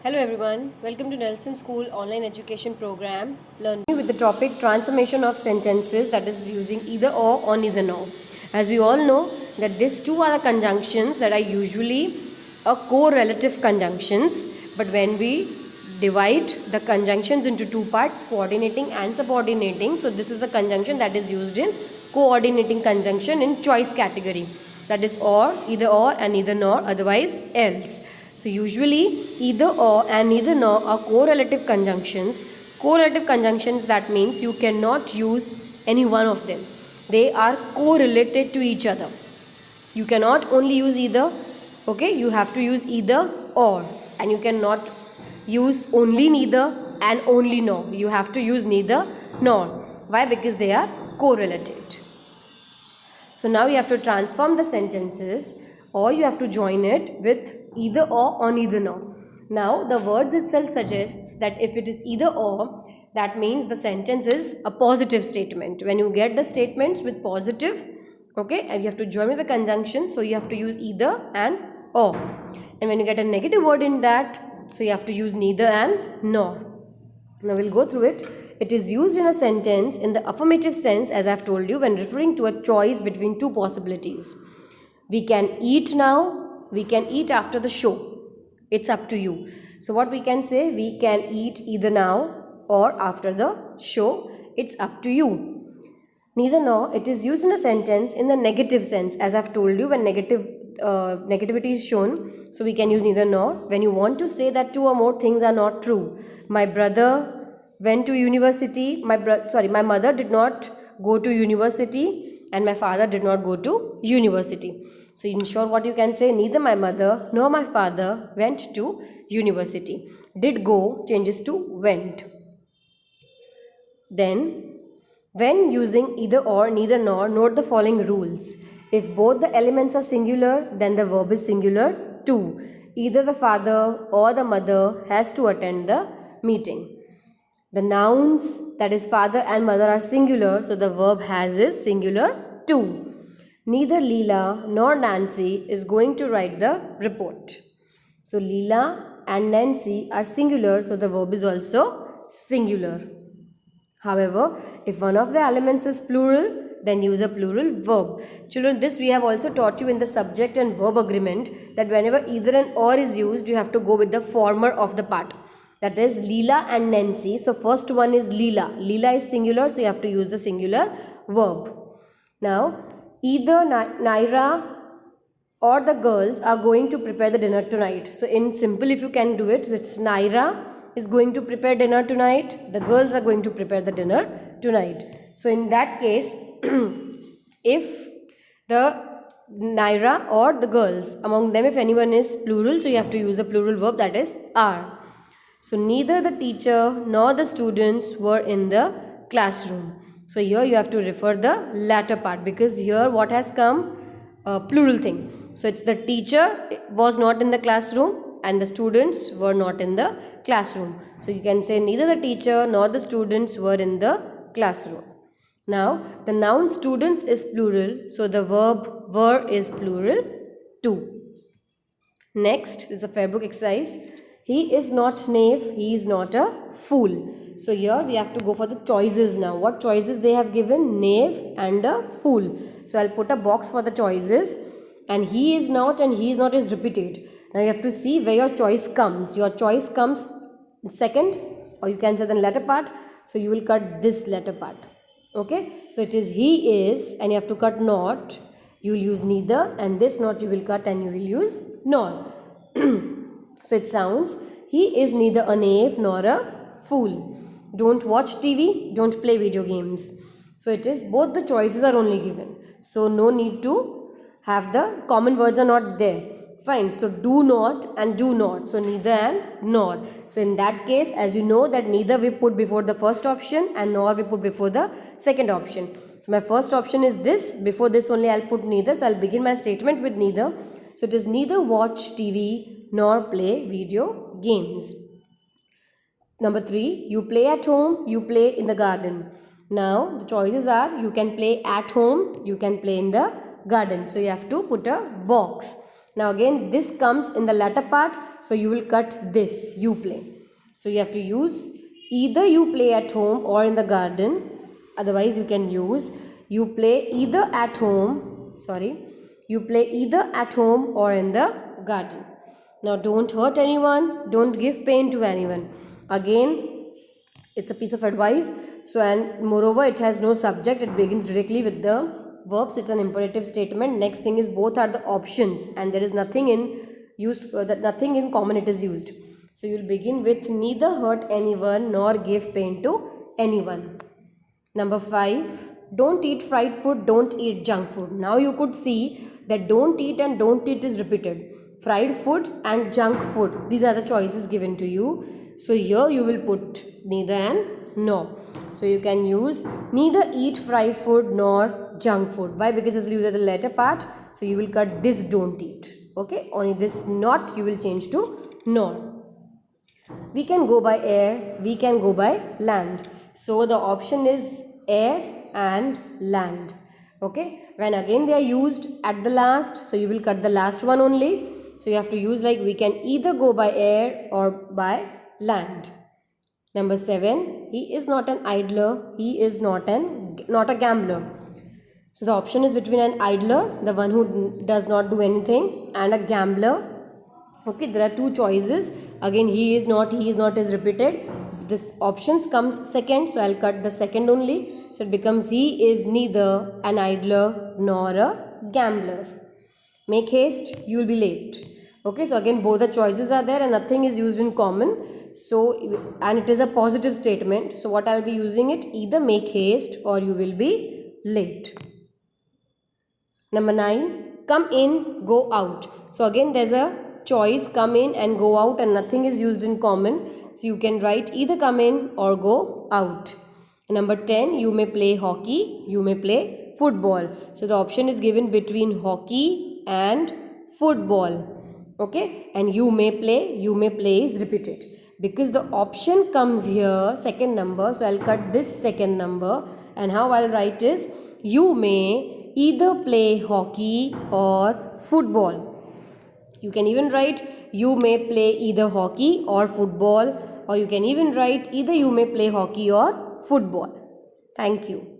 Hello everyone, welcome to Nelson School online education program learning with the topic transformation of sentences, that is using either or neither nor. As we all know that these two are the conjunctions that are usually a correlative conjunctions, but when we divide the conjunctions into two parts, coordinating and subordinating, so this is the conjunction that is used in coordinating conjunction in choice category, that is or, either or and neither nor, otherwise else. So usually either or and neither nor are correlative conjunctions. Correlative conjunctions, that means you cannot use any one of them. They are correlated to each other. You cannot only use either, okay? You have to use either or, and you cannot use only neither and only nor. You have to use neither nor. Why? Because they are correlated. So now you have to transform the sentences, or you have to join it with either or neither nor. Now the words itself suggests that if it is either or, that means the sentence is a positive statement. When you get the statements with positive, okay, and you have to join with the conjunction, so you have to use either and or. And when you get a negative word in that, so you have to use neither and nor. Now we'll go through it. It is used in a sentence in the affirmative sense, as I've told you, when referring to a choice between two possibilities. We can eat now, we can eat after the show. It's up to you. So what we can say, we can eat either now or after the show. It's up to you. Neither nor, it is used in a sentence in the negative sense, as I've told you, when negativity is shown. So we can use neither nor when you want to say that two or more things are not true. My brother went to university. My mother did not go to university, and my father did not go to university. So in short, what you can say, neither my mother nor my father went to university. Did go changes to went. Then, when using either or, neither nor, note the following rules. If both the elements are singular, then the verb is singular too. Either the father or the mother has to attend the meeting. The nouns, that is father and mother, are singular, so the verb has is singular too. Neither Leela nor Nancy is going to write the report. So Leela and Nancy are singular, so the verb is also singular. However, if one of the elements is plural, then use a plural verb. Children, this we have also taught you in the subject and verb agreement, that whenever either and or is used, you have to go with the former of the part. That is Leela and Nancy. So first one is Leela. Leela is singular, so you have to use the singular verb. Now, either Naira or the girls are going to prepare the dinner tonight. So in simple, if you can do it, it's Naira is going to prepare dinner tonight. The girls are going to prepare the dinner tonight. So in that case, if the Naira or the girls, among them if anyone is plural, so you have to use the plural verb, that is are. So neither the teacher nor the students were in the classroom. So here you have to refer the latter part, because here what has come? Plural thing. So it's the teacher was not in the classroom and the students were not in the classroom. So you can say neither the teacher nor the students were in the classroom. Now the noun students is plural, so the verb were is plural too. Next is a Fairbook exercise. He is not knave, he is not a fool. So here we have to go for the choices now. What choices they have given? Knave and a fool. So I'll put a box for the choices, and he is not and he is not is repeated. Now you have to see where your choice comes. Your choice comes second, or you can say the latter part. So you will cut this latter part. Okay. So it is he is, and you have to cut not. You will use neither, and this not you will cut and you will use nor. So it sounds, he is neither a knave nor a fool. Don't watch TV, don't play video games. So it is both the choices are only given. So no need to have the common words are not there. Fine. So do not and do not. So neither and nor. So in that case, as you know that neither we put before the first option and nor we put before the second option. So my first option is this. Before this only I'll put neither. So I'll begin my statement with neither. So it is neither watch TV nor play video games. Number 3, you play at home, you play in the garden. Now the choices are, you can play at home, you can play in the garden. So you have to put a box. Now again this comes in the latter part, so you will cut this, you play. So you have to use either you play at home or in the garden. Otherwise you can use you play either at home, you play either at home or in the garden. Now don't hurt anyone, don't give pain to anyone. Again, it's a piece of advice. So, and moreover it has no subject, it begins directly with the verbs. It's an imperative statement. Next thing is both are the options and there is nothing in used that nothing in common it is used. So you'll begin with neither hurt anyone nor give pain to anyone. Number 5, don't eat fried food, don't eat junk food. Now you could see that don't eat and don't eat is repeated. Fried food and junk food, these are the choices given to you. So here you will put neither and nor. So you can use neither eat fried food nor junk food. Why? Because it's used at the latter part. So you will cut this don't eat. Okay, only this not you will change to nor. We can go by air, we can go by land. So the option is air and land. Okay, when again they are used at the last, so you will cut the last one only. So you have to use like we can either go by air or by land. Number 7, he is not an idler, he is not a gambler. So the option is between an idler, the one who does not do anything, and a gambler. Okay, there are two choices. Again, he is not is repeated. This options comes second, so I'll cut the second only. So it becomes he is neither an idler nor a gambler. Make haste, you will be late. Okay, so again both the choices are there and nothing is used in common. So, and it is a positive statement. So what I'll be using it, either make haste or you will be late. Number 9, come in, go out. So again there's a choice, come in and go out, and nothing is used in common. So you can write either come in or go out. Number 10, you may play hockey, you may play football. So the option is given between hockey and football. Okay, and you may play is repeated. Because the option comes here, second number, so I'll cut this second number, and how I'll write is you may either play hockey or football. You can even write you may play either hockey or football, or you can even write either you may play hockey or football. Thank you.